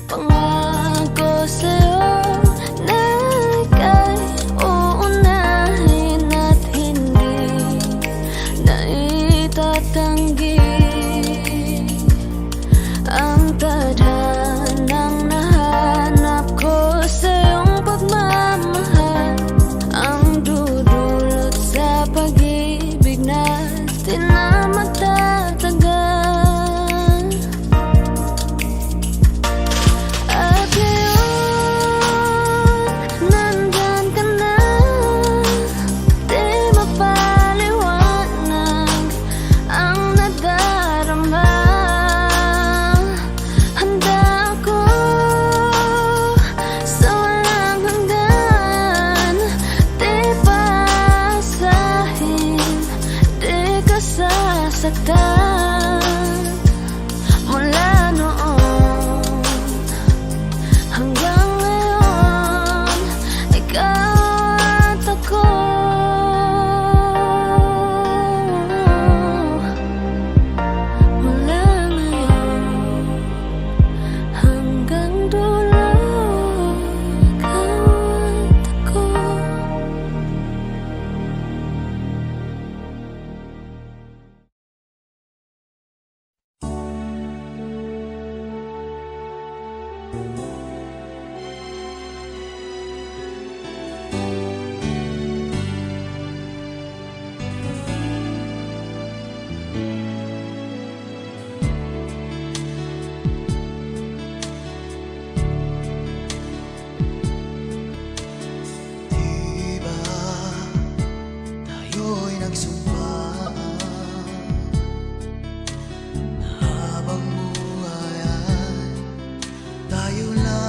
Pangako sa'yo na ika'y uunahin at hindi na itatanggi ang tadhanang nahanap ko sa iyong pagmamahal, ang dudulot sa pag-ibig natin na matatagal. At ngayon, nandyan ka na, di mapaliwanag ang nadarama. Handa ako sa walang hanggan, di paasahin, di ka sasaktan. Mula noon hanggang ngayon, ikaw at ako. Mula ngayon hanggang dulo, ikaw at ako. Diba tayo'y nagsumpaan na habang buhay ay tayo lang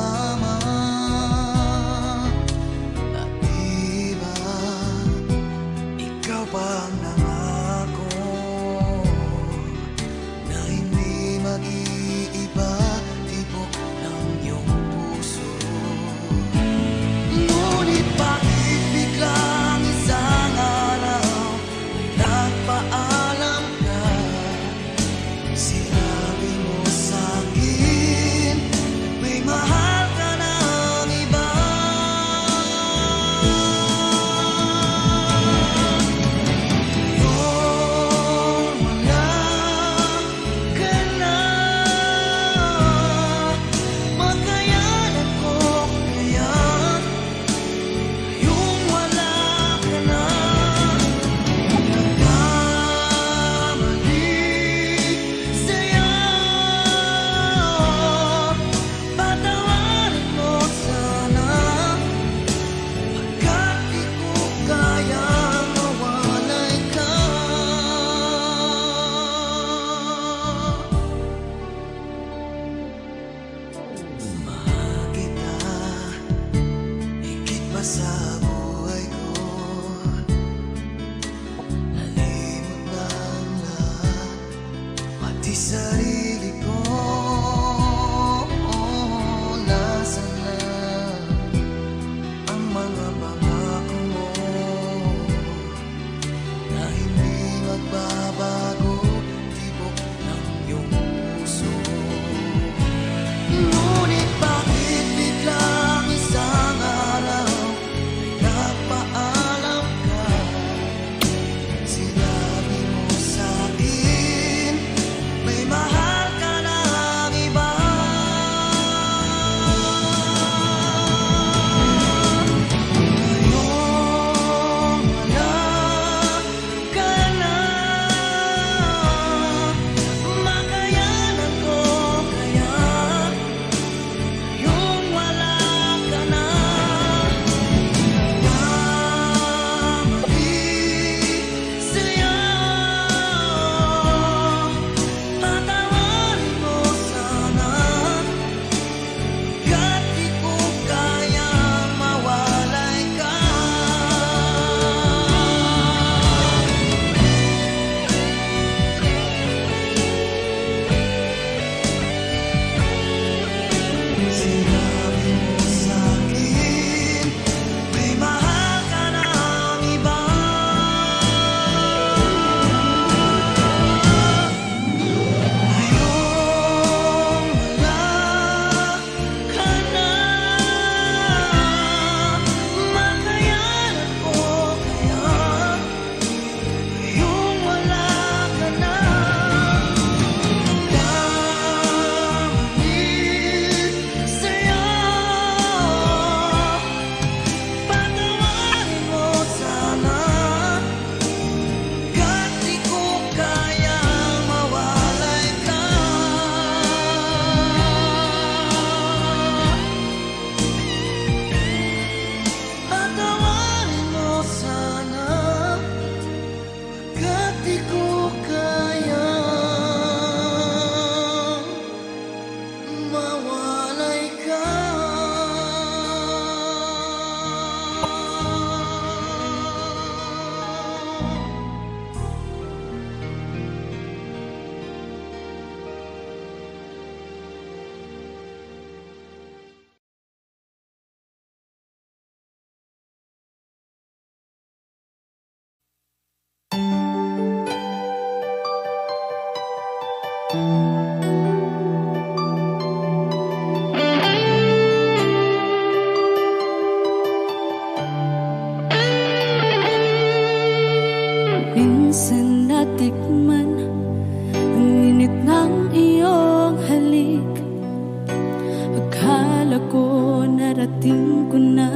Akala ko narating ko na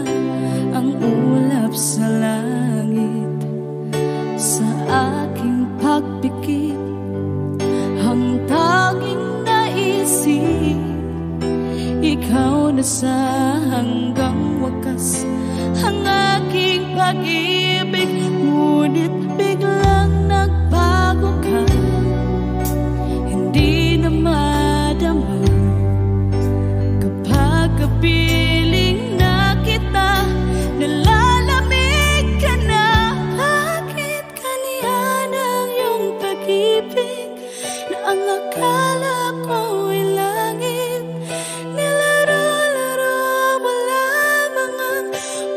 ang ulap sa langit. Sa aking pagpikit, ang tanging naisip, ikaw na sa hanggang wakas ang aking pag-ibig. Ngunit biglang nagbago ka, hindi na madama kapag kapiling na kita, nalalamig ka na. Bakit ganyan ang iyong pag-ibig na ang akala ko ay langit? Nilaro-laro mo lamang ang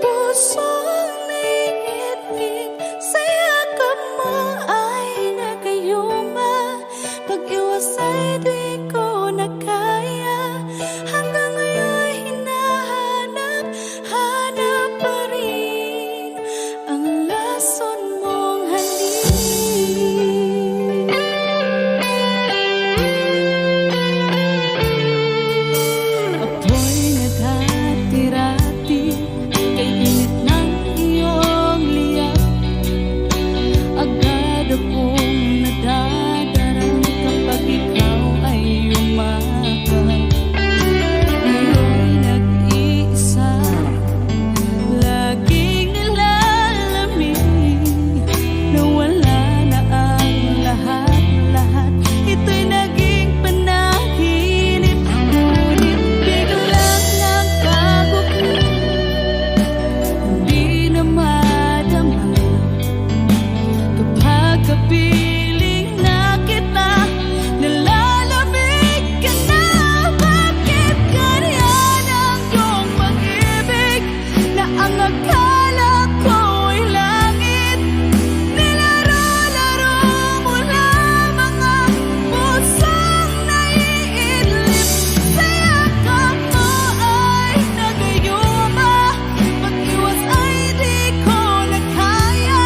pusong naiibig. Sa yakap mo ay nagayuma, pag-iwas ay di ko na kaya. Hanggang ngayon hinahanap-hanap pa rin ang lason mong halik. Apoy naghatirati kay init ng iyong liyak. Agad akong nadadarang kapag ikaw ay umakap. Ngayon nag-iisa, laging nilalamig, nawala na ang lahat-lahat. Ito'y naging panaginip, ngunit biglang nagbago ka, hindi na madama kapag kapiling na kita, nalalamig ka na. Bakit ganyan ang iyong pag-ibig na ang akala ko ay langit? Nilaro-laro mo lamang ang pusong naiidlip. Sa yakap mo ay nagayuma, pag-iwas ay di ko na kaya.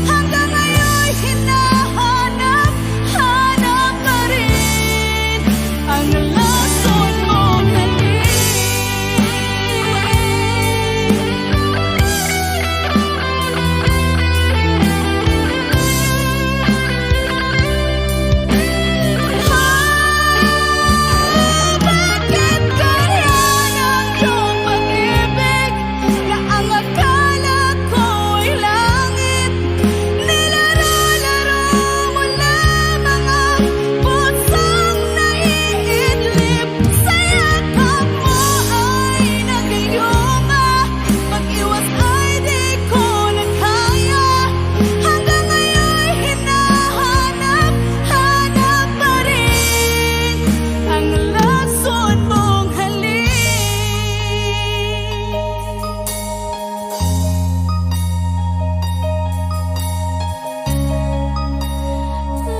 Hanggang ngayon hinahanap-hanap pa rin ang lason mong halik. Bakit ganyan ang iyong pag-ibig na ang akala ko ay langit? Nilaro-laro mo lamang ang pusong naiidlip. Sa yakap mo ay nagayuma, pag-iwas ay di ko na kaya. Hanggang ngayon hinahanap-hanap pa rin ang lason mong halik.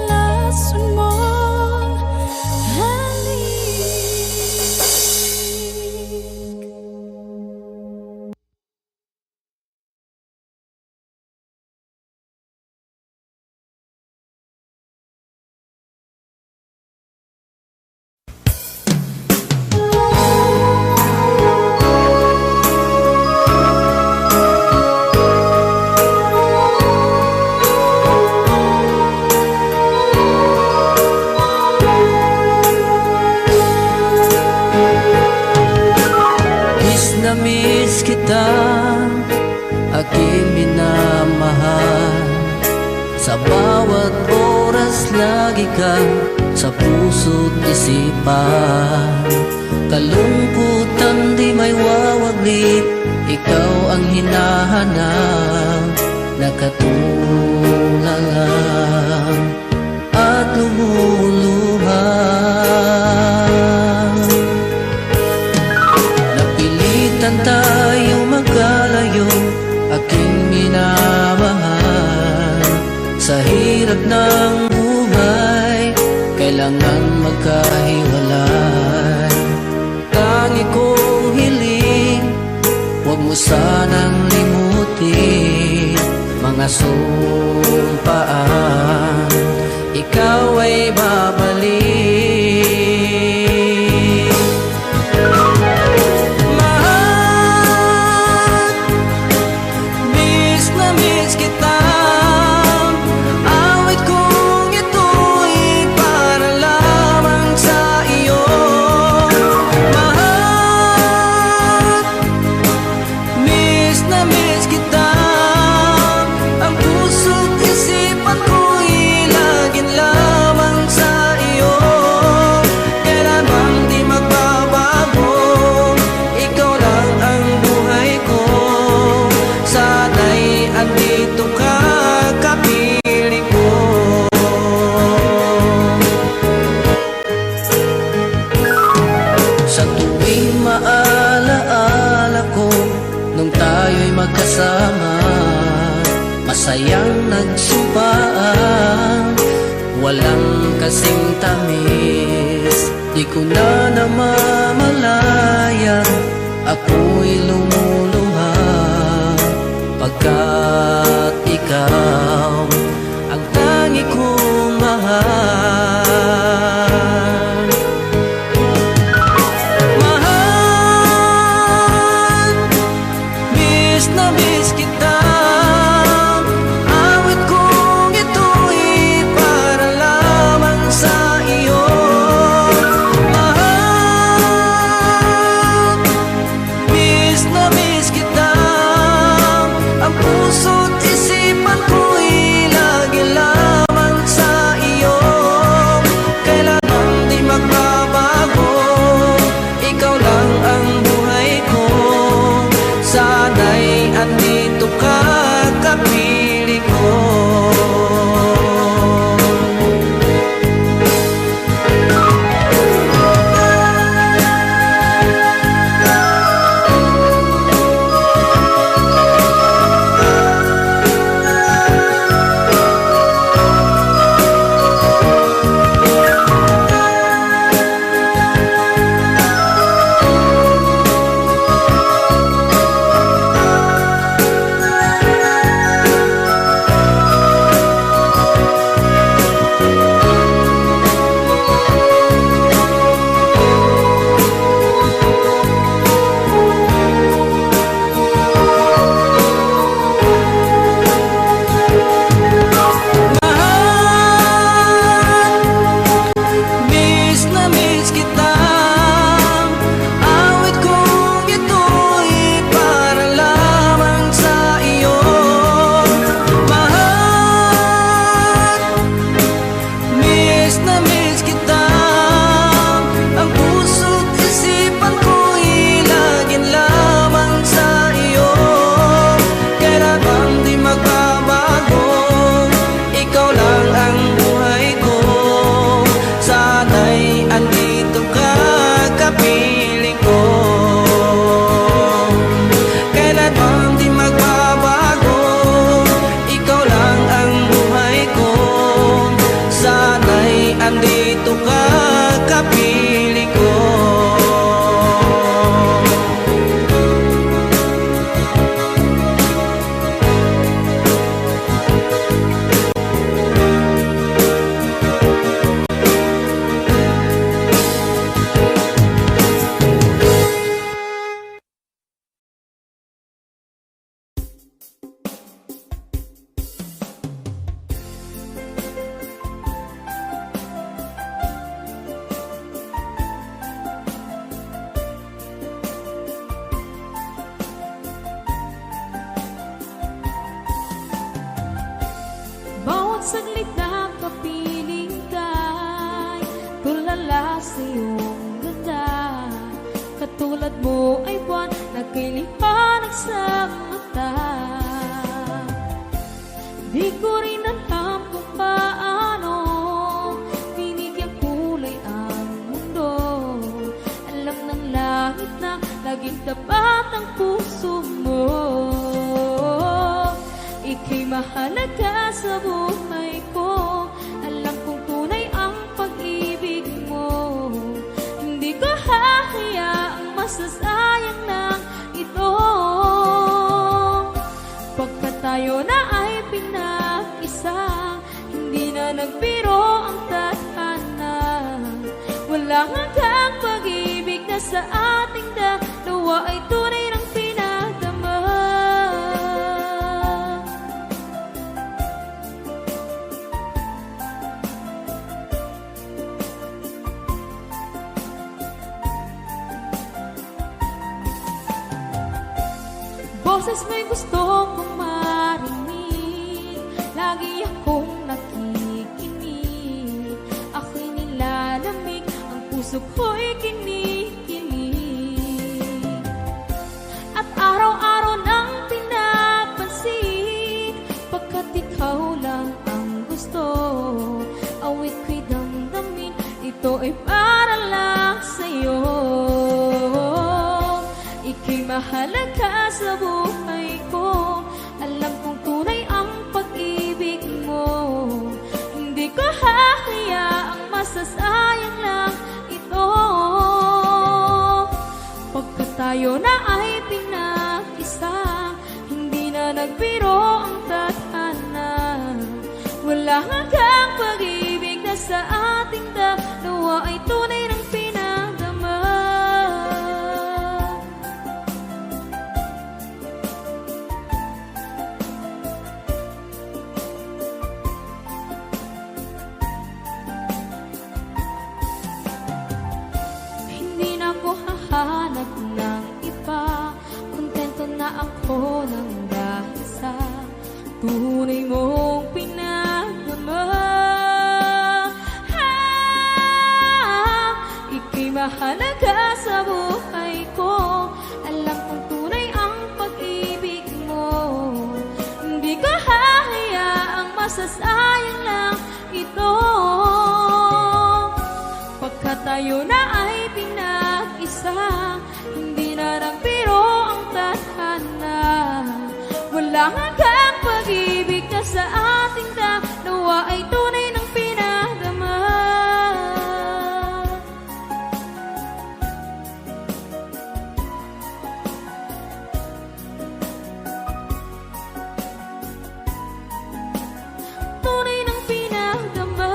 Lason mong halik. Miss kita, aking minamahal. Sa bawat oras lagi ka sa puso't isipan. Kalungkutan di may wawaglit, ikaw ang hinahanap. Nakatulala at lumuluha. Napilitan tayo magkalayo, aking minamahal. Sa hirap ng buhay, kailangan magkahiwalay. Tangi kong hiling, huwag mo sanang limutin mga sumpaan, ikaw ay babalik. tuwing maalaala ko nung tayo'y magkasama, masayang nagsumpaan, walang kasing tamis. Di ko na namamalayan, ako'y lumuluha pagkat ikaw ang tangi kong mahal. Mahal, miss na miss kita. Awit kong ito'y para lamang sa iyo. Mahal, miss na miss kita. Ang puso't isipan ko'y lagi lamang sa iyo. Kailanman di magbabago, ikaw lang ang buhay ko. Sana'y andito ka, kapiling ko. Andito ka, kapiling ko. Bawat saglit na kapiling ka'y tulala sa iyong ganda. Katulad mo ay buwan na kay liwanag sa mata. Di ko rin alam kung paano binigyan kulay ang mundo. Alam ng langit na laging tapat ang puso mo. Ika'y mahalaga sa buhay ko. Alam kong tunay ang pag-ibig mo. Hindi ko hahayaang masasayang ng ito. Pagkat tayo na ay pinag-isa, hindi na nagbiro ang tadhana. Walang hanggang pag-ibig na sa ating dalawa ay tunay ng pinagdama. Boses may gusto kong marinig, lagi akong nakikinig. Ako'y nilalamig, ang puso ko'y kinikilig. At araw-araw nang pinapansin, pagkat ikaw lang ang gusto. Awit ko'y damdamin, ito ay para lang sa'yo. mahalaga sa buhay ko. Alam kong tunay ang pag-ibig mo. Hindi ko hahayaang masasayang lang ito. Pagkat tayo na ay pinag-isa, hindi na nagbiro ang tadhana. Wala hanggang pag-ibig na sa ating dalawa ay tunay ng pinagdama. Hindi na ako hahanap ng iba, kontento na ako ng dahil sa tunay mong pinagdama. Ika'y mahalaga sa buhay ko. Alam kong tunay ang pag-ibig mo. Hindi ko hahayaang masasayang lang ito. Pagkat tayo na ay pinag-isa, hindi na nagbiro ang tadhana. Wala hanggang pag-ibig na sa ating dalawa ay tunay ng pinagdama. Tunay ng pinagdama.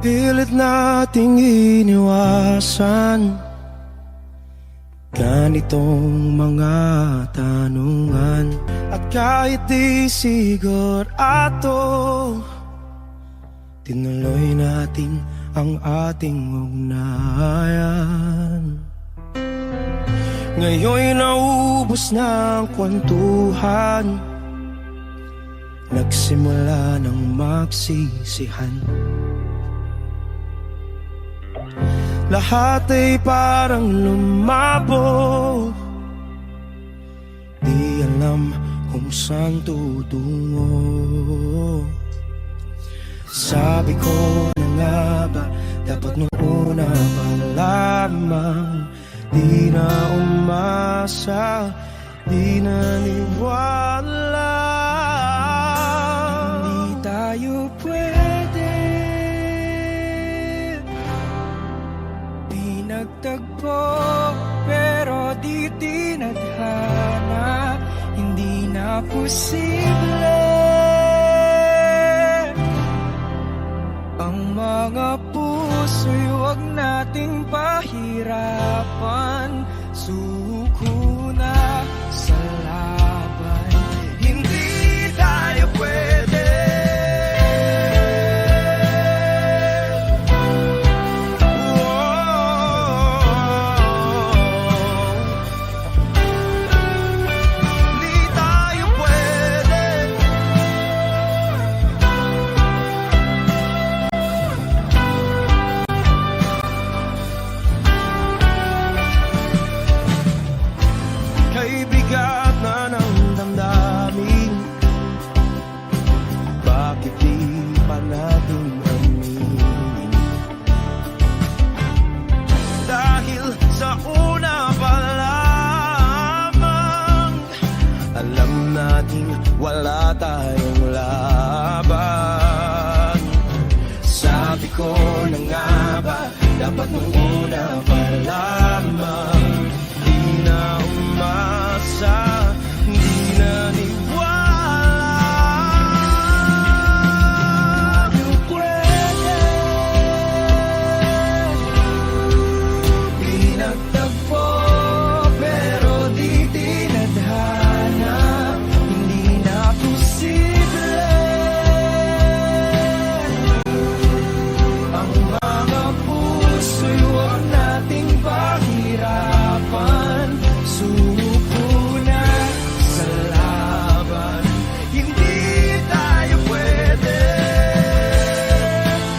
Pilit nating iniwasan ganitong mga tanungan. At kahit di sigurado, tinuloy natin ang ating ugnayan. Ngayon'y naubos na ang kwentuhan, nagsimula ng magsisihan. Lahat ay parang lumabo, di alam kung saan tutungo. Sabi ko na nga ba, dapat nung una pa lamang, di na umasa, di naniwala. Hindi tayo pwede pinagtagpo, pero di tinadhana. Hindi na posible ang mga puso'y huwag nating pahirapan. Suko na sa laban, hindi tayo pwede. Hindi tayo pwede. Kay bigat na ng damdamin, bakit di pa natin aminin? Dahil sa una pa lamang, alam natin wala tayong laban. Sabi ko na nga ba, dapat nung una pa lamang, di na umasa, di naniwala. Di pwede pinagtagpo, pero di tinadhana. Hindi na posible ang mga puso'y huwag nating pahirapan. Suko na sa laban, hindi tayo pwede.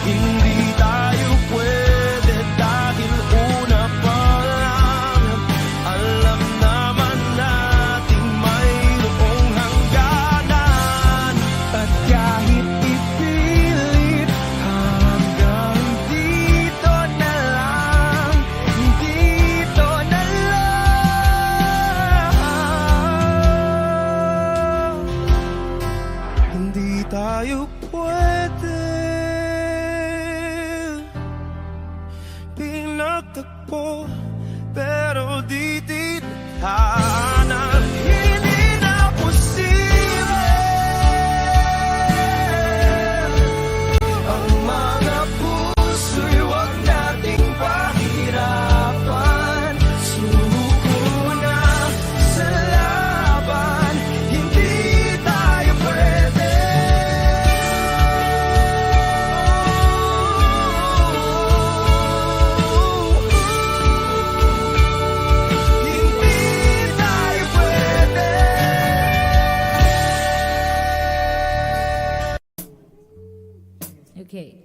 Hindi tayo pwede dahil una pa lang, alam naman nating mayroong hangganan. At kahit ipilit, hanggang dito na lang, dito na lang. Hindi tayo pwede pinagtagpo, pero di tinadhana. Hindi na posible ang mga puso'y huwag nating pahirapan. Suko na sa laban, hindi tayo pwede. Hindi tayo pwede. Okay.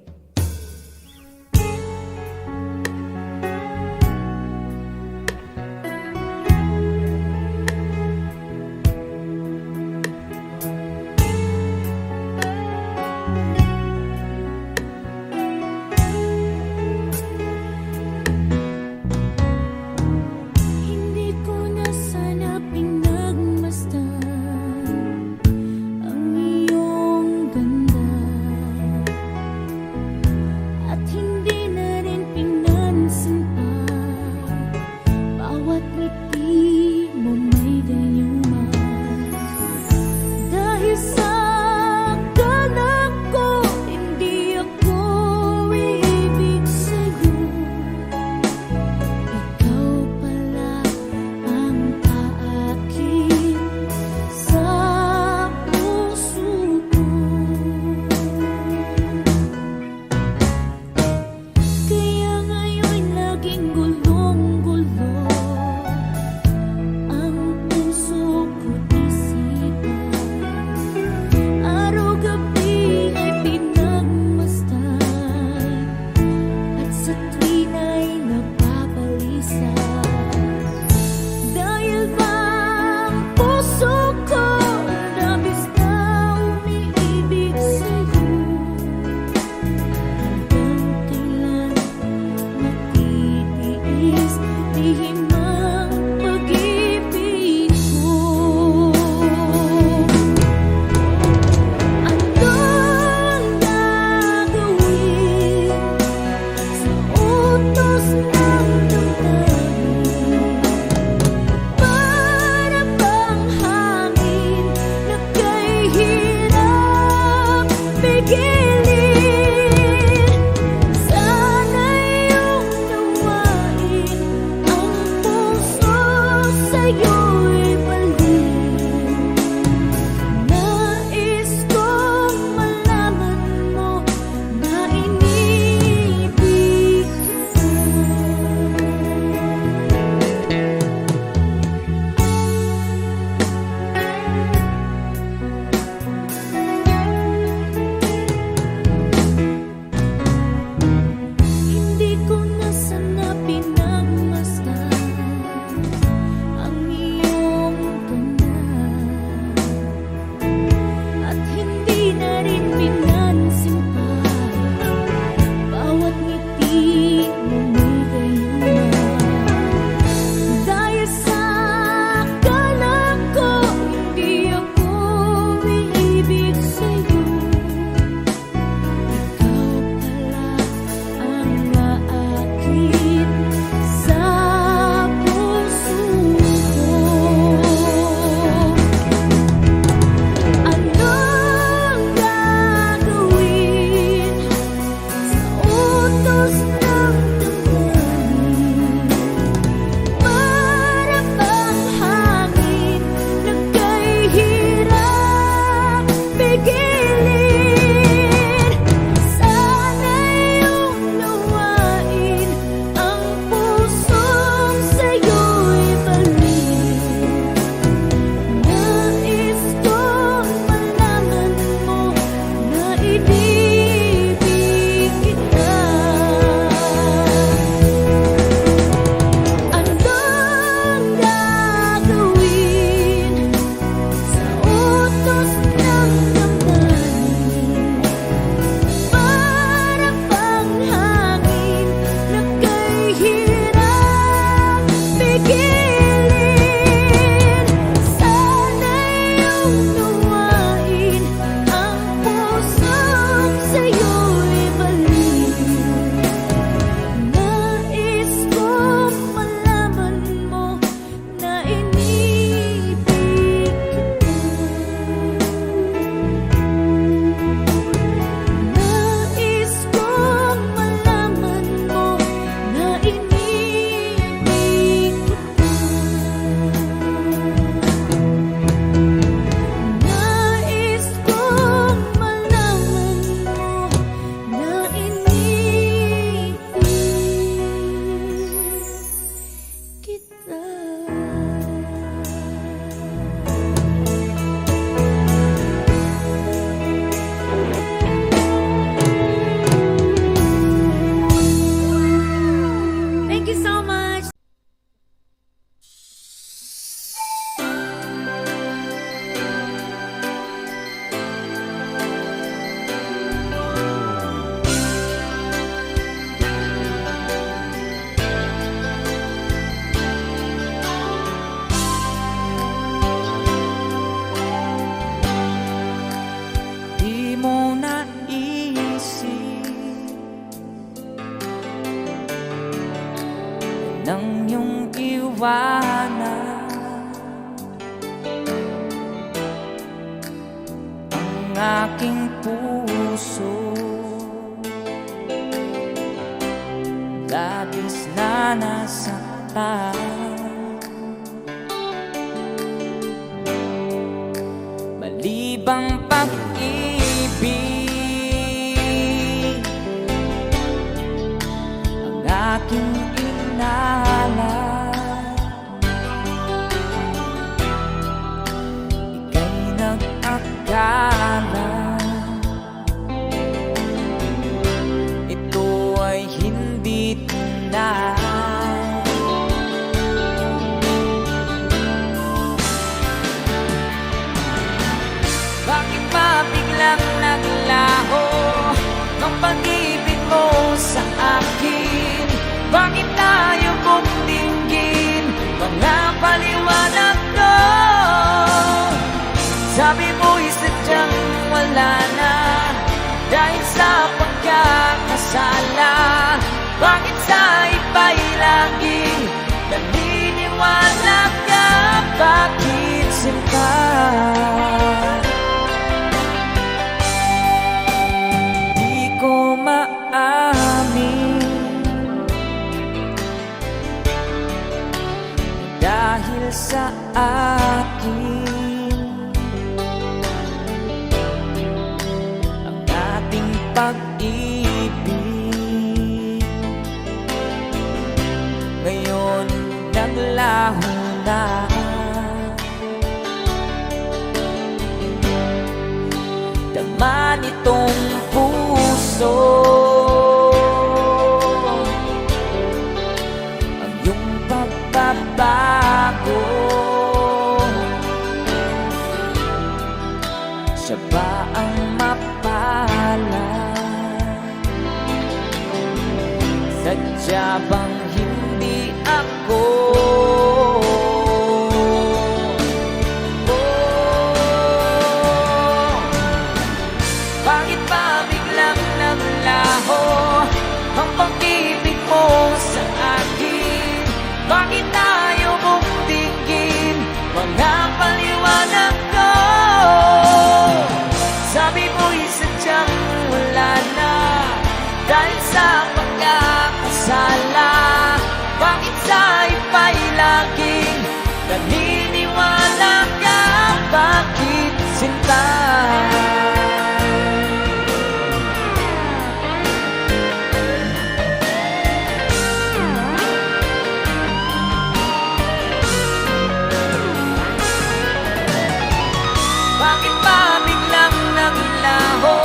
Hindi ko na sana pinagmasdan ang iyong ganda. puso, labis na nasaktan. Malibang pag-ibig ang aking inalay, ika'y nag-akala ito ay hindi tunay. Bakit ba biglang naglaho ang pag-ibig mo sa akin? Bakit tayo bumtingin mga paliwanag ko? Sabi mo'y sadyang wala na dahil sa pagkakasala. Bakit sa iba'y laging naniniwala ka? Bakit sinta? Di ko maamin dahil sa akin ang ating pag-ibig ngayon naglaho na. Dama nitong puso ang iyong pagbabago. Siya ba ang mapala? Sadya bang hindi ako? Bakit ba biglang naglaho ang pag-ibig mo sa akin? Bakit tayo bumtingin mga paliwanag ko? Sabi mo'y sadyang wala na dahil sa pagkakasala. Bakit sa iba'y laging naniniwala ka? Bakit sinta? Bakit ba biglang naglaho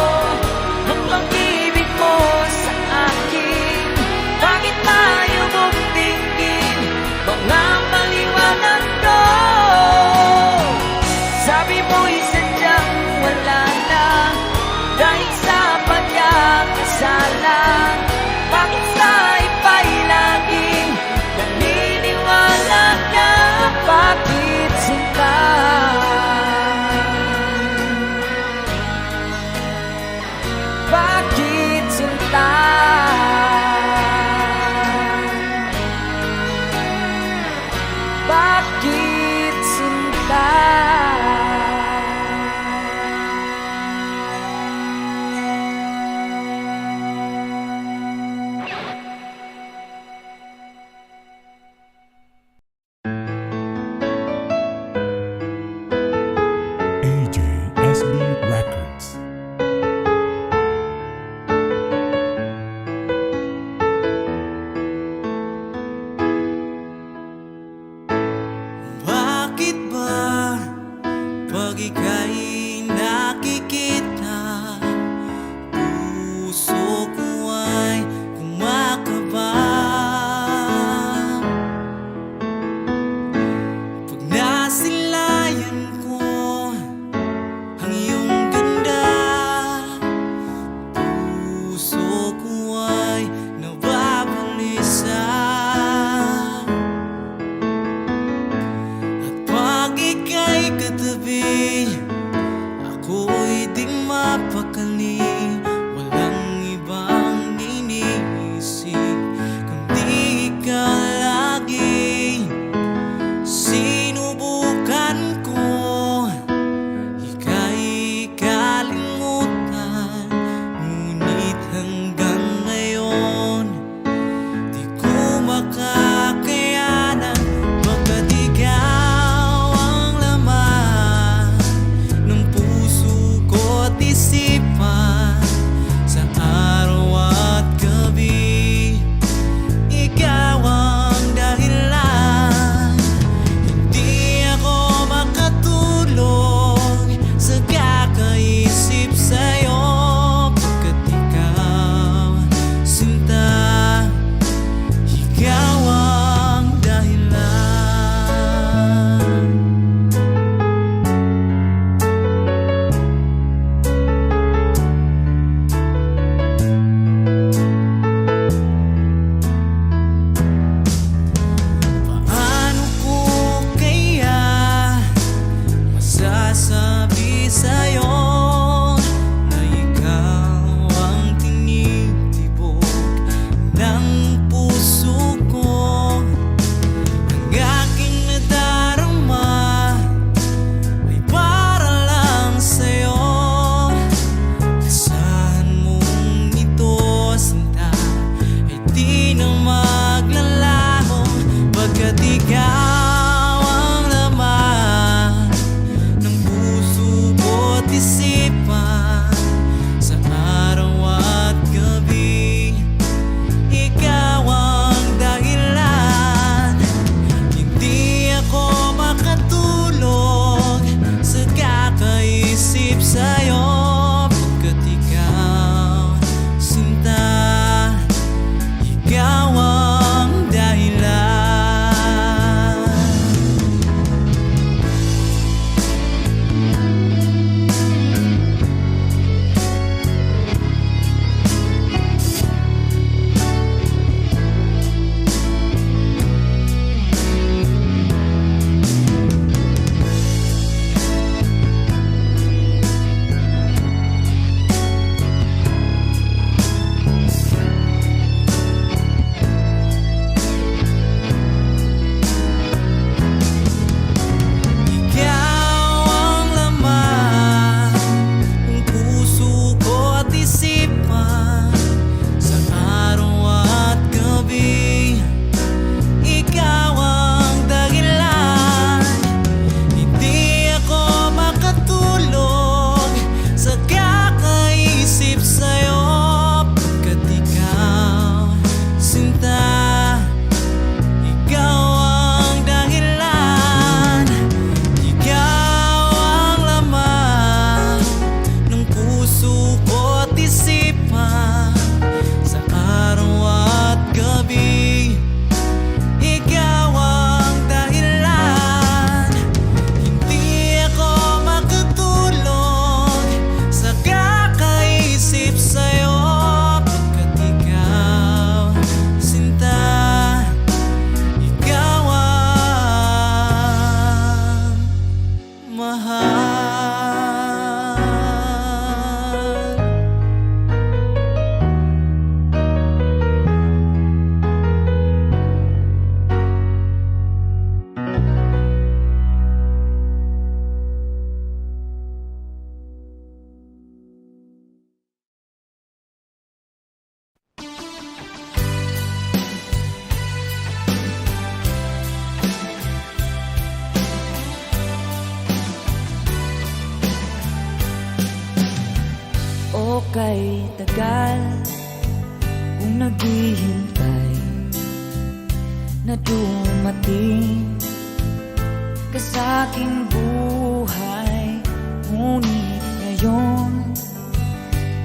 ang pag-ibig mo sa akin? Bakit tayo bumtingin mga maliwanag ko? Sabi mo'y sadyang Ikaw ang laman ng puso ko't isipan, sa araw at gabi. Ikaw ang dahilan, hindi ako makatulog sa kakaisip sa'yo. Pagkat ikaw, sinta, ikaw ang dahilan. Ikaw ang laman ng puso ko't isipan, sa araw at gabi. Ikaw ang dahilan, hindi ako makatulog sa kakaisip sa'yo. Pagkat ikaw, sinta, ikaw ang dahilan. Ikaw ang laman ng puso ko't isipan, sa araw at gabi. Ikaw ang dahilan, hindi ako makatulog sa kakaisip sa'yo. Pagkat ikaw, sinta, ikaw ang mahal. O kay tagal kung naghihintay na dumating ka sa'king buhay, ngunit ngayon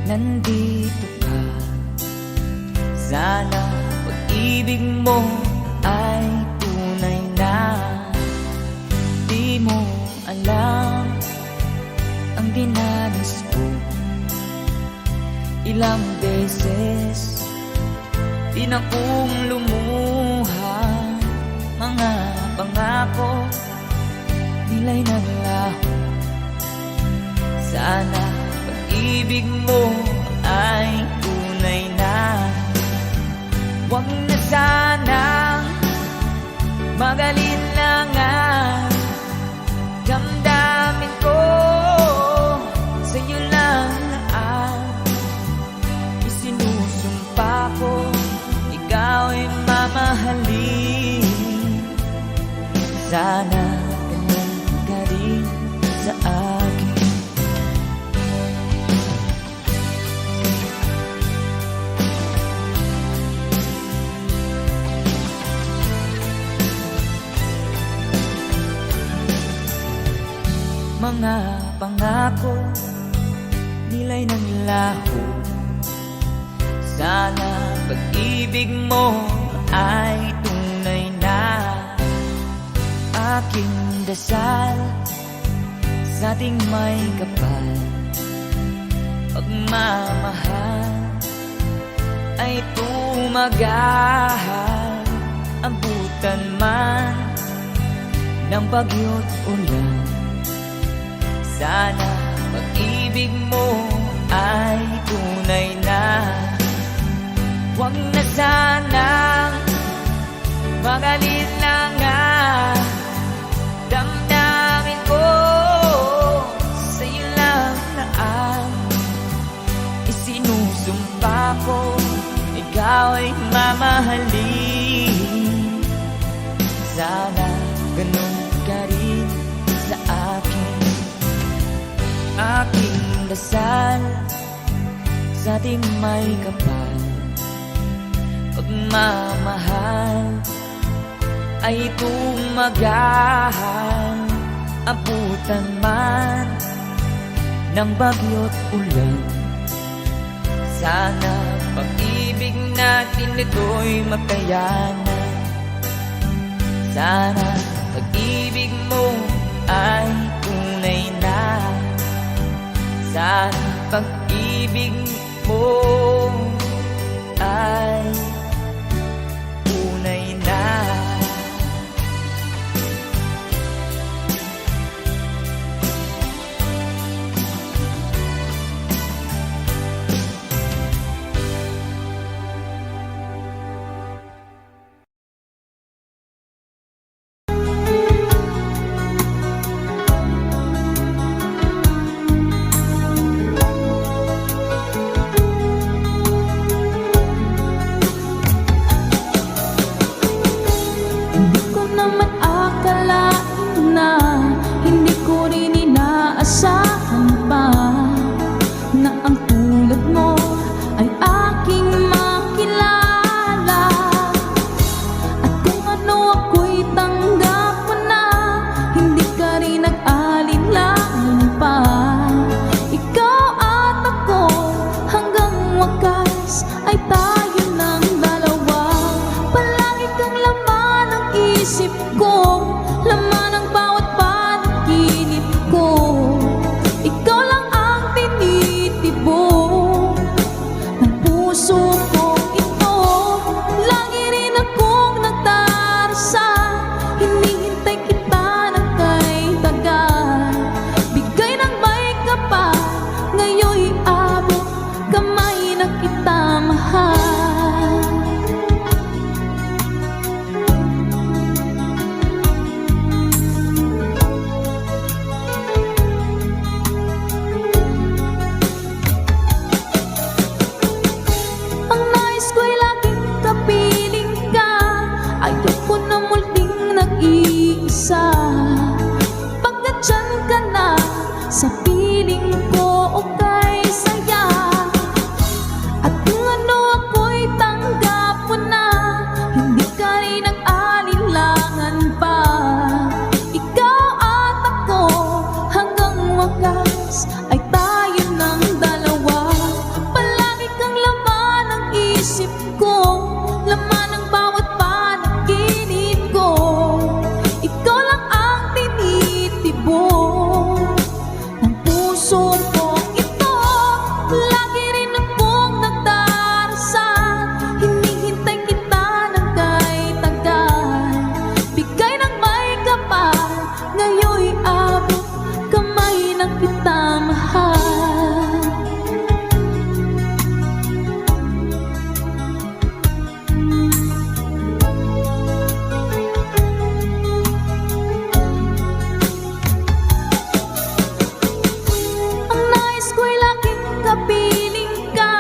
nandito ka. Sana pag-ibig mo ay tunay na. Di mo alam ang dinanas ko. Ilang beses din akong lumuha, mga pangako nila'y naglaho. Sana pag-ibig mo ay tunay na. Huwag na sanang magalinlangan, damdamin ko sa'yo lang ang isinusumpa ko. Ikaw ay mamahalin, sana ganun ka rin sa akin. Mga pangako nila'y naglaho. Sana pag-ibig mo ay tunay na. Aking dasal sa ating may kapal, pagmamahal ay tumagahal. Abutan man ng bagyo't ulan, sana pag-ibig mo ay tunay na. Huwag na sanang magalinlangan, damdamin ko sa'yo lang na ang isinusumpa ko. Ikaw ay mamahalin, sana ganun ka rin sa akin. Aking dasal sa ating may kapal, pagmamahal ay tumagahan. Abutan man ng bagyo't ulan, sana pag-ibig natin ito'y makayanan. Sana pag-ibig mo ay tunay na, sana pag-ibig mo ay tunay na. Hindi ko naman akalain na, hindi ko rin inaasahan pa na ang tulad mo ay aking makilala. At kung ano ako'y tanggap mo na, hindi ka rin nag-alinlangan pa. Ikaw at ako hanggang wakas ay tayo ng dalawa. Palagi kang laman ng isip ko, laman ng bawat panaginip ko. Ikaw lang ang tinitibok ng puso ko ito. Lagi rin akong nagdarasal, hinihintay kita ng kay tagal. Bigay ng may kapal, ngayon'y abot kamay na kita mahal. Ang nais ko'y laging kapiling ka, ayoko na muling nag-iisa. Pagkat dyan ka na, sa piling ko okay saya. At kung ano ako'y tanggap mo na, hindi ka rin nag-alinlangan pa. Ikaw at ako hanggang wakas ay tayo ng dalawa. Palagi kang laman ng isip ko, laman ng bawat panaginip ko. Ikaw lang ang tinitibok ng puso ko ito. Lagi rin akong nagdarasal, hinihintay kita ng kay tagal. Bigay ng may kapal, ngayon'y abot kamay na kita mahal. Ang nais ko'y laging kapiling ka,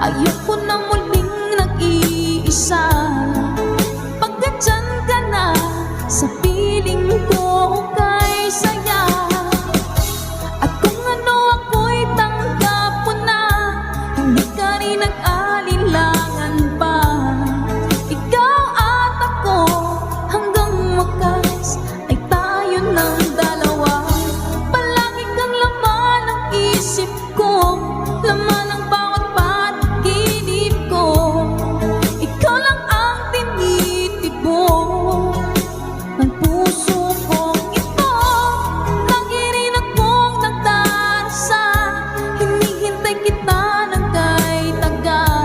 ayoko na muling nag-iisa. Pagkat dyan ka na, sa piling ko okay saya. At kung ano ako'y tanggap mo na, hindi ka rin nag-alinlangan pa. Ikaw at ako hanggang wakas ay tayo ng dalawa. Palagi kang laman ng isip ko, laman ng bawat panaginip ko. Ikaw lang ang tinitibok ng puso ko ito. Lagi rin akong nagdarasal, hinihintay kita ng kay tagal.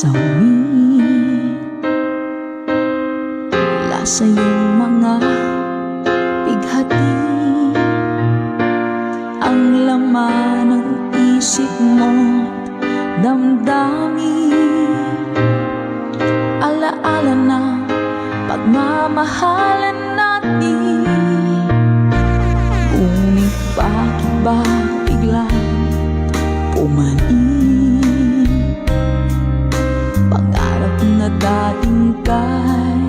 sawi mula sa iyong mga bighati. Ang laman ng isip mo't damdamin, alaala na pagmamahalan natin. Ngunit bakit ba biglang pumanin pangarap na dating kay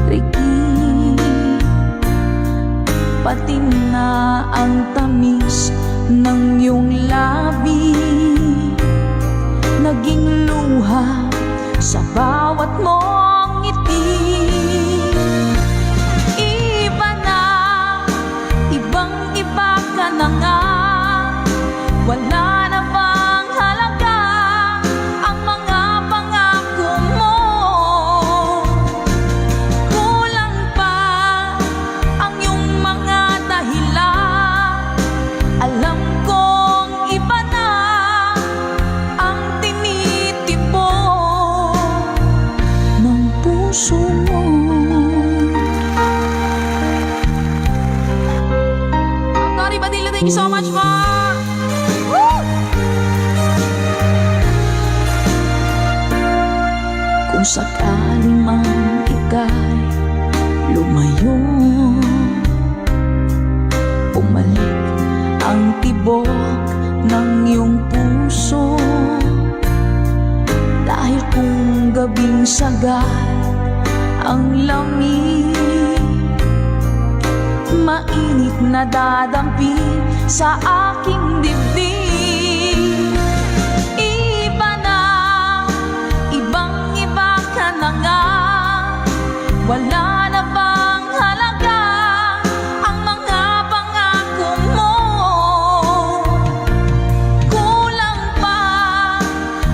Ricky? Pati na ang tamis ng iyong labi naging luha sa bawat mong ngiti. Iba na, ibang-iba ka na nga. Wala na bang halaga ang mga pangako mo? Kulang pa ang iyong mga dahilan. Alam kong iba na ang tinitipon ng puso mo. Tori Badilla, thank you so much po. Kung sakali man ika'y lumayo, bumalik ang tibok ng iyong puso. Dahil kung gabing sagad ang lamig, mainit na dadampi sa aking dibdib. Iba na, ibang-iba ka na nga. Wala na bang halaga ang mga pangako mo? Kulang pa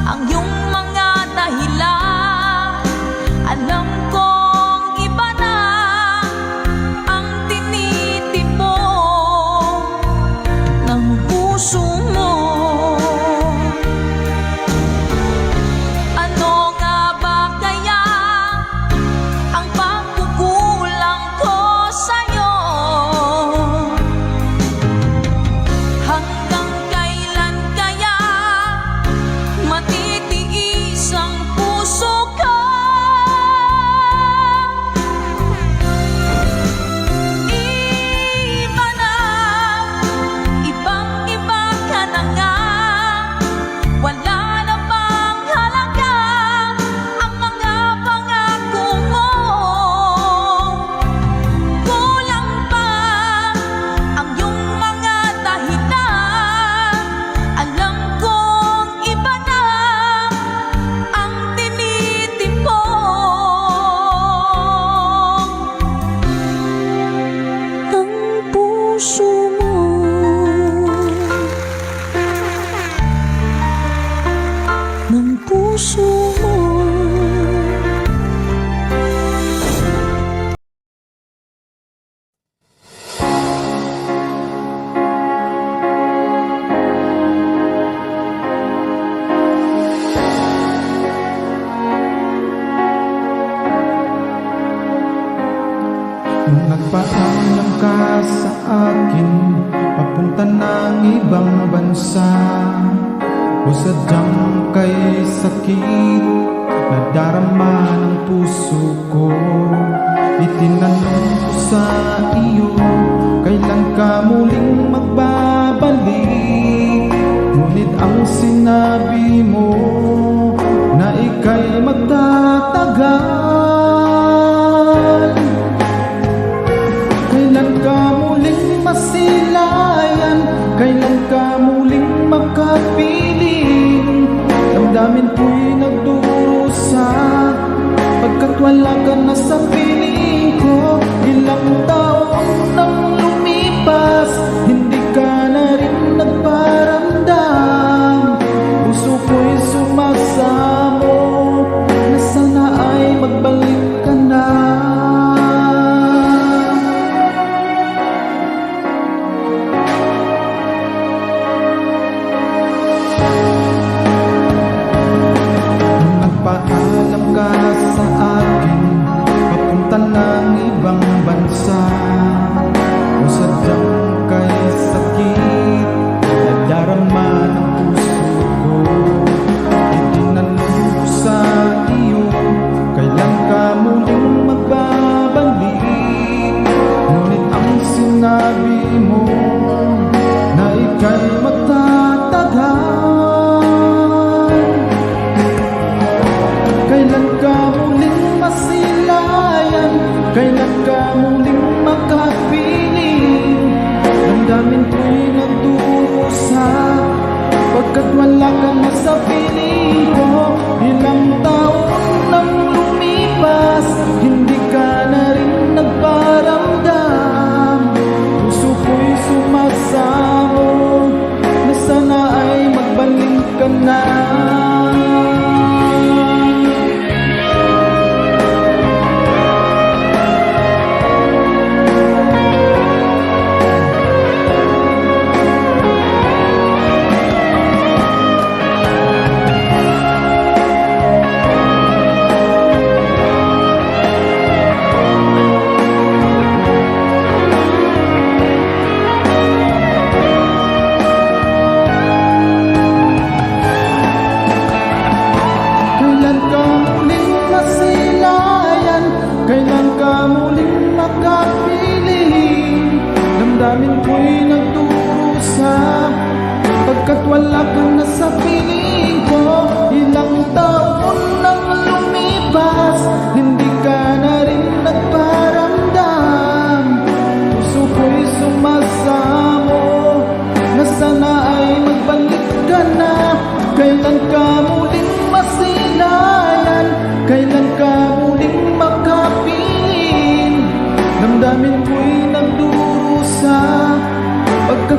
ang iyong mga dahilan. Alam kong iba na ang tinitipon ng puso mo. Ano nga ba kaya ang pagkukulang ko sa'yo? Hanggang kailan kaya matitiis ang puso ko? Iba na, ibang-iba ka na nga. Wala na bang halaga ang mga pangako mo? Kulang pa ang iyong mga dahilan. Alam kong iba na ang tinitipon ng puso mo. Ng puso mo. Nung nagpaalam ka sa akin papunta ng ibang bansa, o sadyang kay sakit na darama ng puso ko, itinanong ko sa iyo, kailan ka muling magbabalik? Ngunit ang sinabi mo na ika'y magtatagal. Kailan ka muling masilayan? Kailan ka muling makapiling? Damdamin ko'y nagdurusa pagkat wala ka na sa piling ko. Ilang taon nang lumipas, hindi ka na rin nagparamdam. Puso ko'y sumasamo na sana ay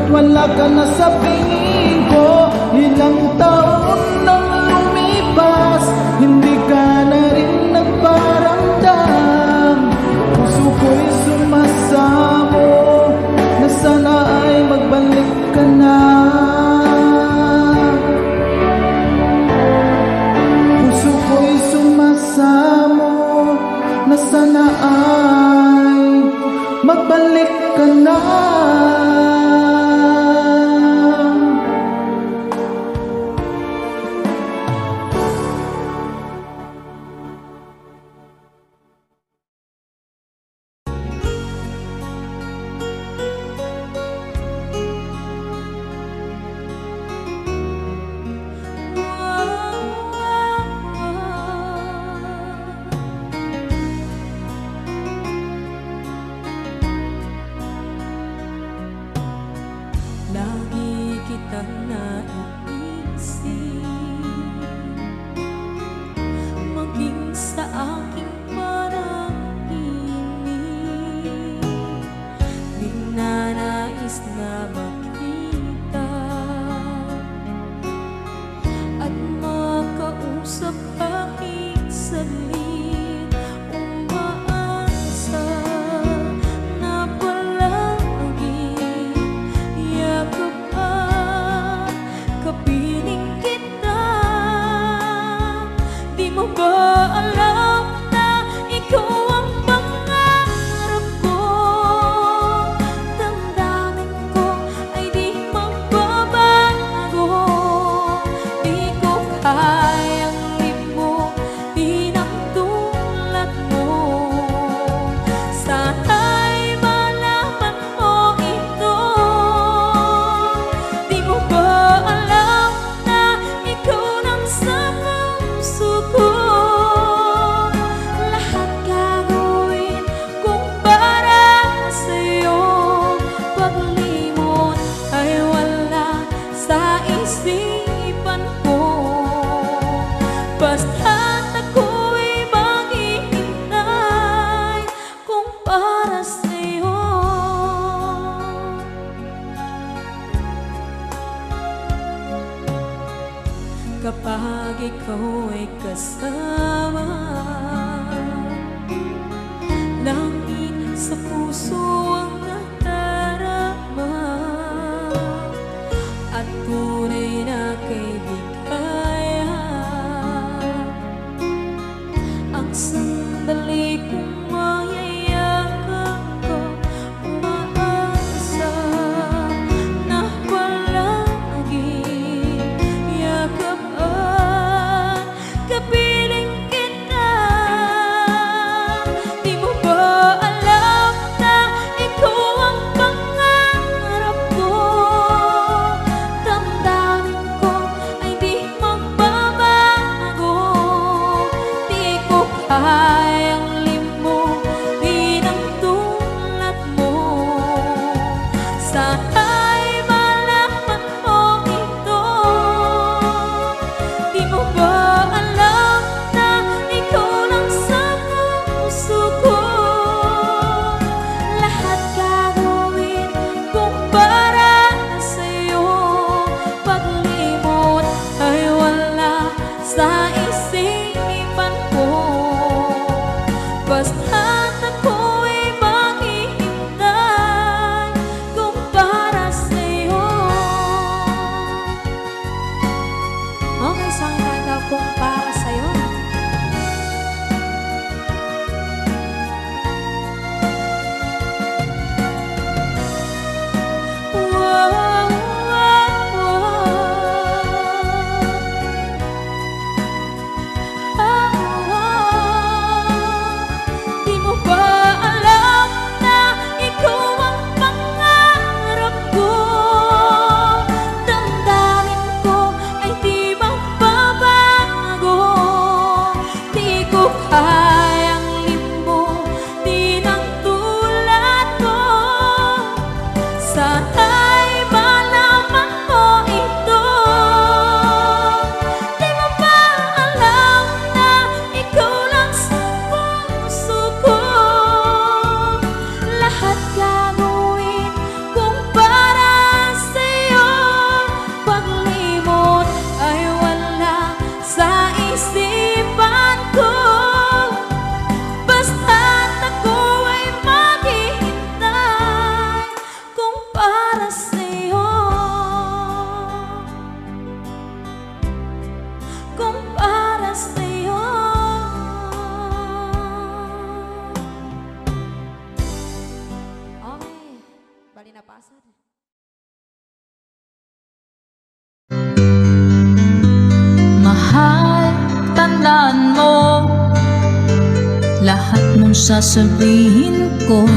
wala ka na sa piling ko. Ilang taon nang lumipas, hindi ka na rin nagparamdam. Puso ko'y sumasamo na sana ay magbalik ka na. Puso ko'y sumasamo na sana ay magbalik ka na. Lagi kitang naiisip, maging sa aking panaginip. Di na nais na makita at makausap aking salit. Umaasa na palagi yakap at kapiling kita. Di mo ba alam na ikaw ang pangarap ko? Damdamin ko ay di magbabago. Di ko kayang limutin ang tulad mo. Sana'y malaman mo ito. Di mo ba alam na ikaw nang sa puso ko? Lahat gagawin kung para sa'yo. Paglimot ay wala sa isipan ko. Basta't ako'y maghihintay kung para sa'yo. Kapag ikaw ay kasama, langit sa puso ang nadarama, at tunay na kaibigan. Ang sandali kong mayayakap ko, umaasa na palagi yakap at kapiling kita. Di mo ba alam na ikaw ang pangarap ko? Damdamin ko ay di magbabago. Di ko kayang limutin ang tulad mo. Sana'y malaman mo ito. Di mo ba alam na ikaw lang sa puso ko? Lahat gagawin kung para sa'yo. Paglimot ay wala sa isipan ko. Basta't ako'y maghihintay kung para napasad. Mahal, tandaan mo lahat ng sasabihin ko.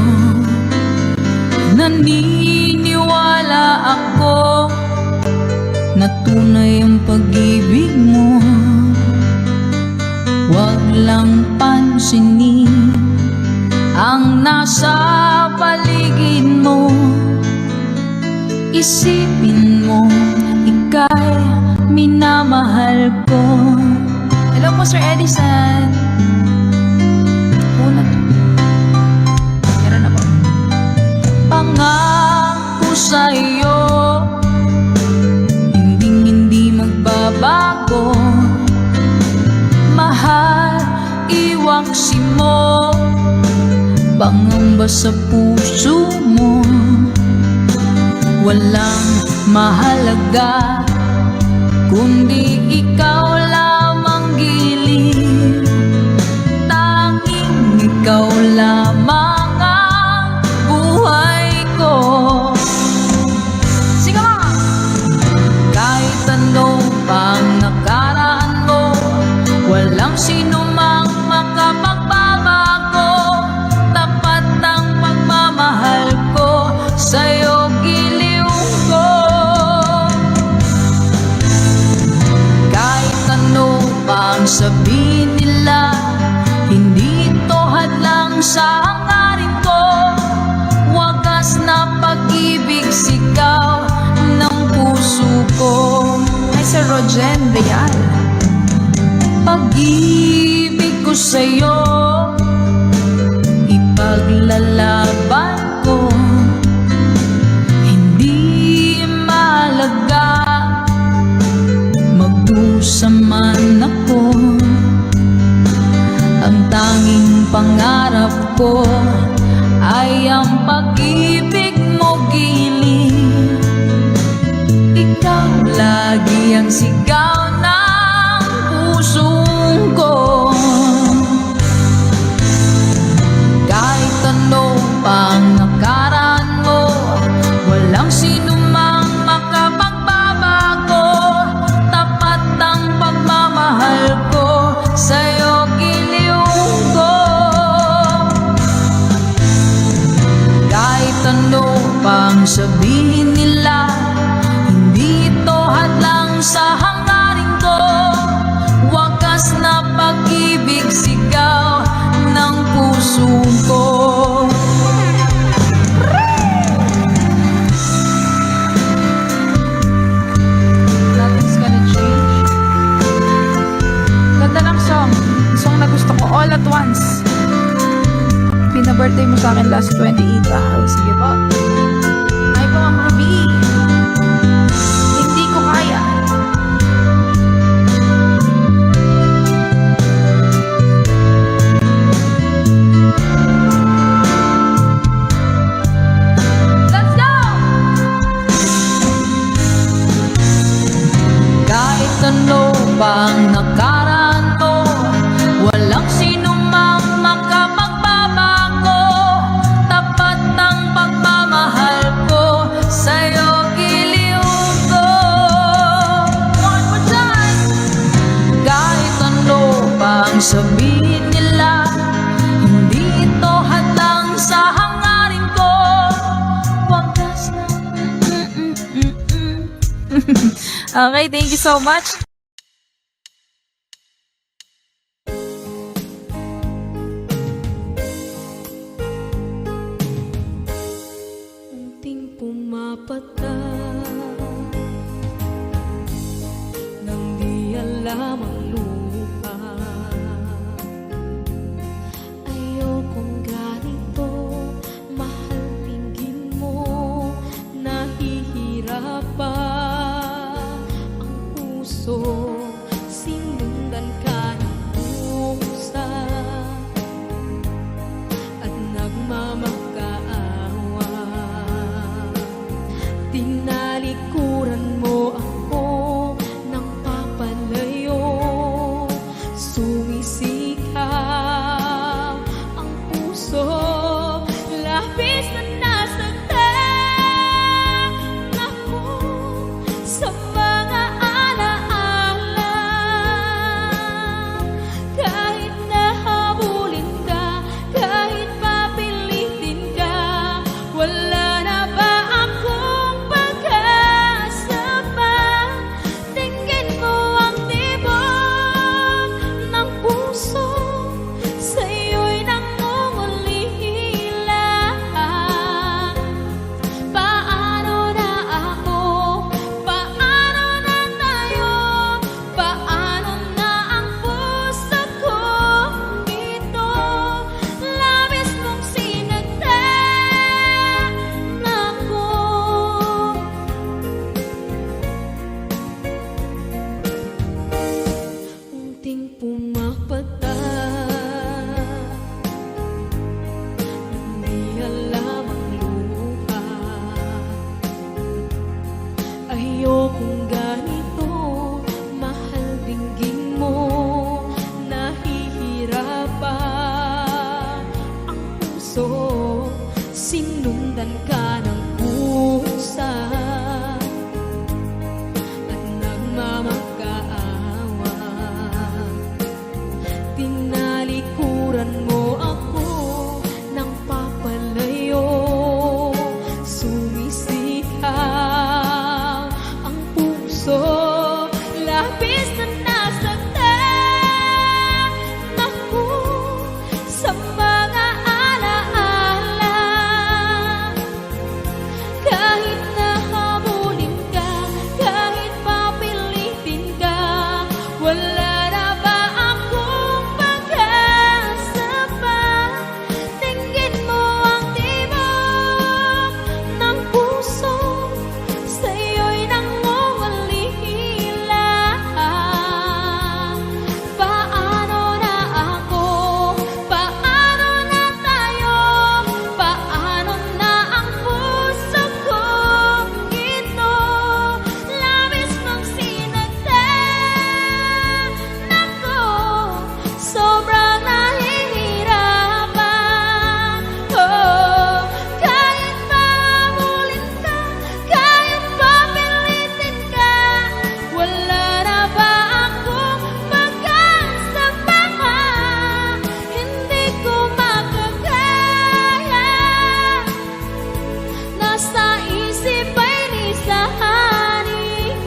Naniniwala ako na tunay ang pag-ibig mo. Huwag lang pansinin ang nasa paligid mo. Isipin mo, ika'y minamahal ko. Hello po, Sir Edison. Una. Meron na po. Pangako sa iyo, hindi magbabago. Mahal, iwaksi mo, pangamba sa puso mo. Walang mahalaga kundi ikaw lamang giliw. Tanging ikaw lamang ang buhay ko. Sige mga! Kahit ano pang nakaraan mo, walang sino mang makapagbabago. Tapat ang pagmamahal ko sa'yo, giliw ko. Kahit ano pang sabihin nila, hindi ito hadlang sa hangarin ko. Wagas na pag-ibig, sigaw ng puso ko. Ay, Sir Rogen Real. Pag-ibig ko sa'yo, ipaglalaban ko. Hindi malaga magdusa man ako. Ang tanging pangarap ko ay ang pag-ibig mo, giliw. Ikaw lagi ang sigaw ng puso ko. Kahit ano pang nakaraan mo, walang sino mang makapagbabago. Tapat ang pagmamahal ko sa'yo, giliw ko. Kahit ano pang sabihin nila, hindi ito hadlang sa hangarin ko. Wagas na pag-ibig, sigaw ng puso ko. Nothing's gonna change. Ganda ng song. Song na gusto ko, All at Once. Pina-birthday mo sa akin last 28. Sige po. Ay po, Mama B. Hindi ko kaya. Let's go! Kahit ano pang nakaraan mo, walang sino mang makapagbabago. Tapat ang pagmamahal ko sa'yo, giliw ko. One more time! Kahit ano pang sabihin nila, hindi ito hadlang sa hangarin ko. Wagas na. Okay, thank you so much. Unting pumapatak nang di alam ang lupa. Ayokong ganito, mahal, tingin mo, nahihirap pa ang puso. Sinundan ka ng pusa at nagmamakaawa. kung ganito, mahal dinggin mo, nahihirapan ang puso, sinundan ka ng pusa at nagmamakaawa. Tinalikuran mo ako ng papalayo, sumisigaw ang puso, labis na nasaktan ako sa mga alaala. Kahit nahabulin ka, kahit papilitin ka, wala na ba akong pag-asa pa? Tingin mo ang tibok ng puso, sa'yo'y nangungulila. Paano na ako? Paano na tayo? Paano na ang puso kong ito? Labis mong sinagdan ako, sobrang nahihirapan. Oh, kahit mahabulin ka, kahit papilitin ka, wala na ba akong pag-asa pa? Hindi ko makakaya, nasa isip ay nisahanin.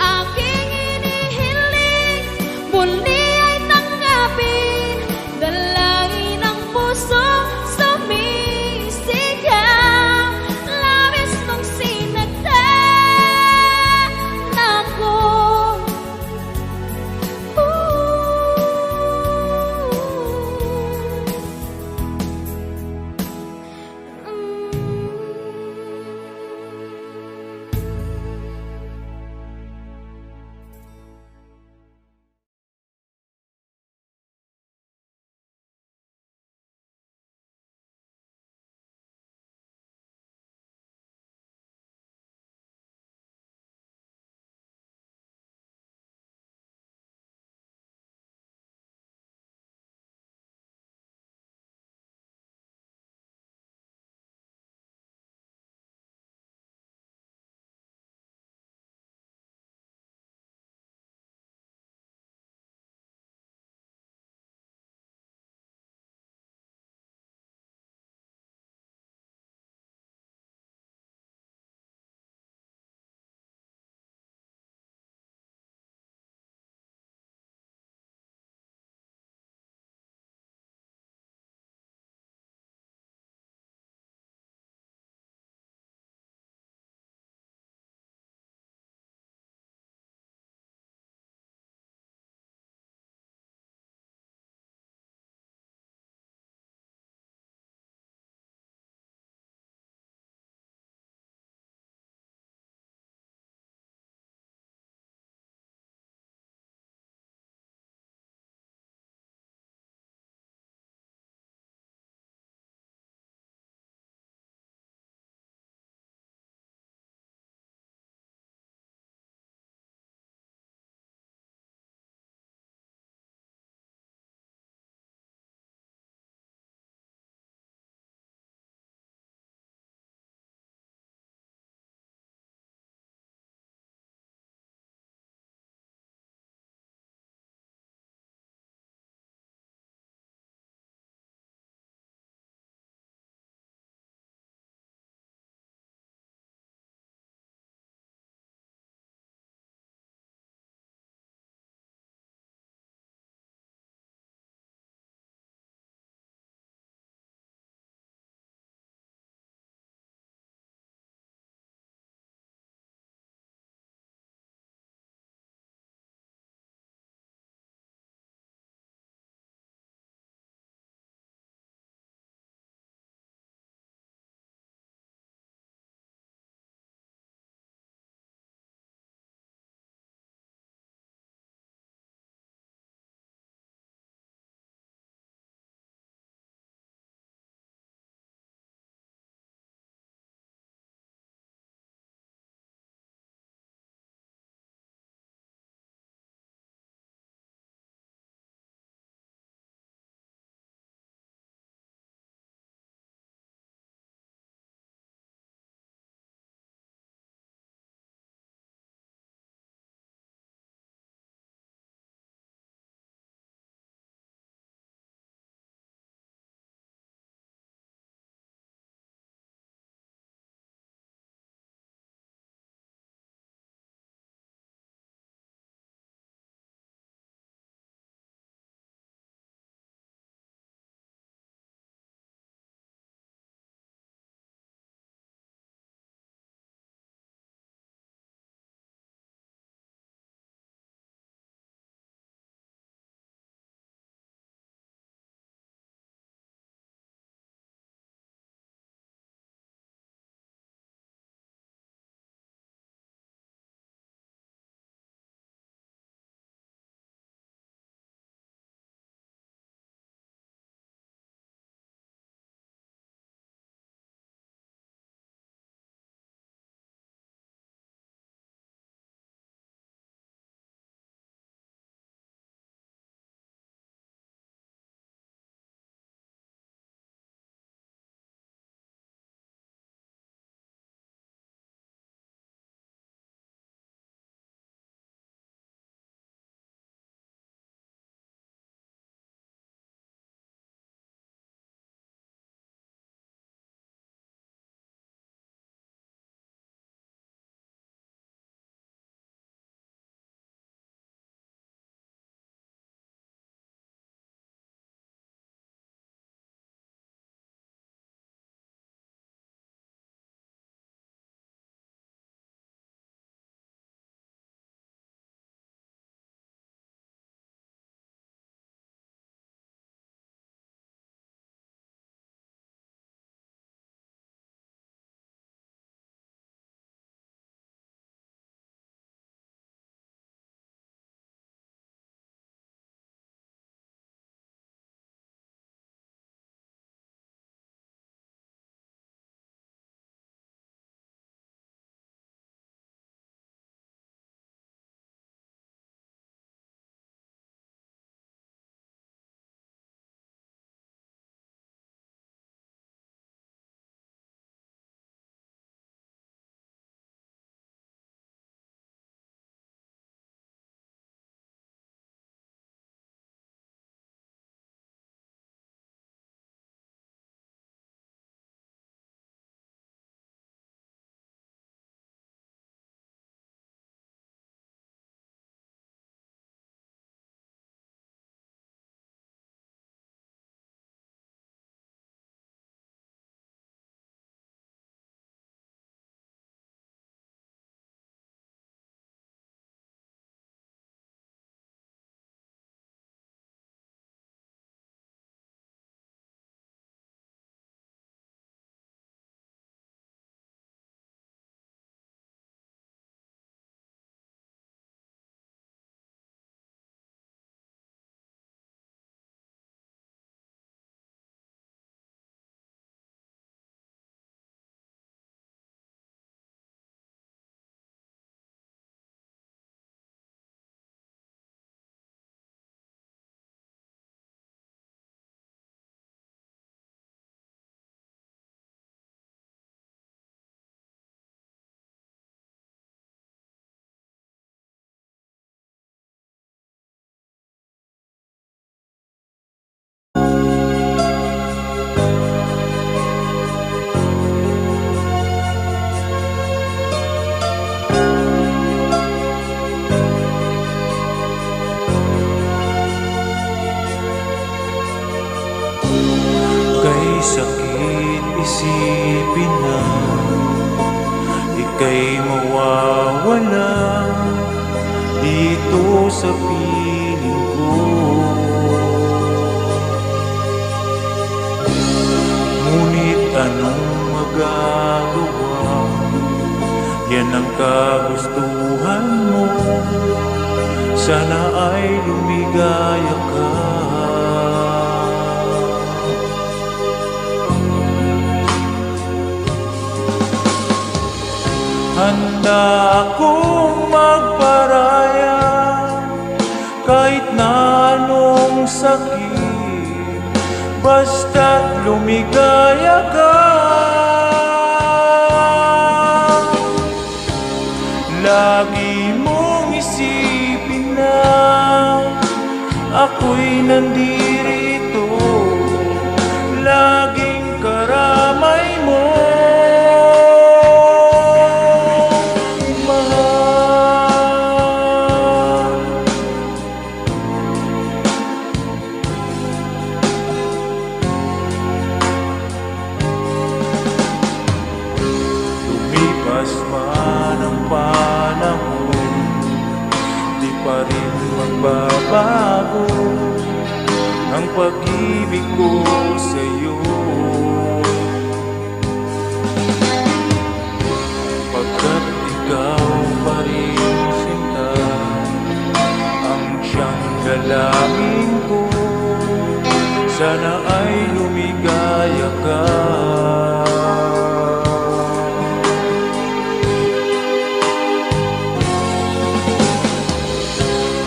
Aking inihiling, muli ay tanggapin, dalangin ng puso, sumisigaw. Labis mong sinagdan ako. isipin na ika'y mawawala dito sa piling ko. Ngunit anong magagawa? Yan ang kagustuhan mo. Sana ay lumigaya ka. Handa akong magparaya kahit na anong sakit, basta't lumigaya ka. Lagi mong isipin na ako'y nandirito, laging karamay mo. Lumipas man ang panahon, di pa rin magbabago ang pag-ibig ko sa'yo. Pagkat ikaw pa rin sinta ang siyang dalangin ko, sana ay lumigaya ka.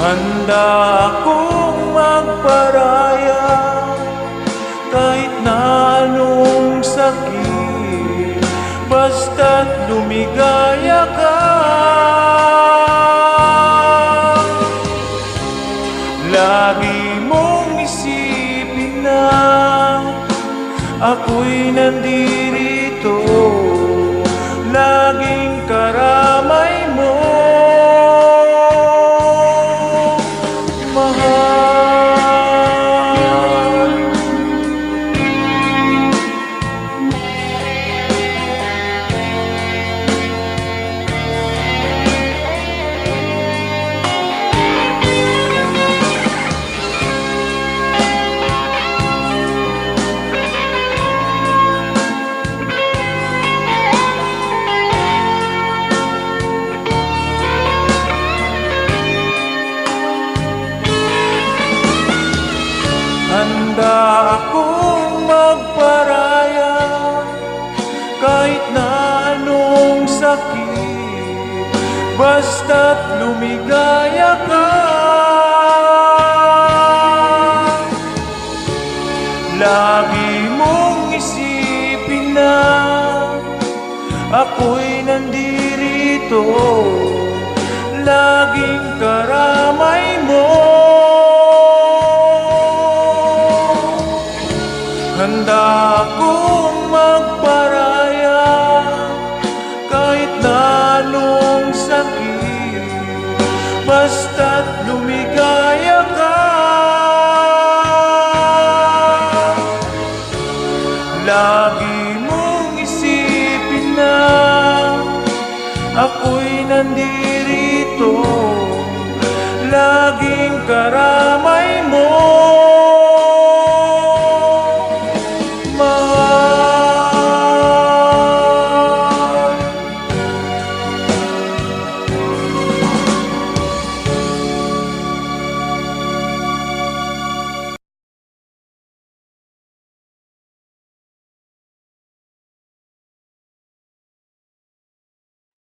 Handa akong magparaya kahit na anong sakit, basta't lumigaya ka. Lagi mong isipin na ako'y nandirito, laging karamay mo. Handa akong magparaya kahit na anong sakit, basta't lumigaya ka. Lagi mong isipin na ako'y nandirito, laging karamay mo. Handa akong magparaya kahit na anong sakit, basta't lumigaya ka. Lagi mong isipin na ako'y nandirito, laging karamay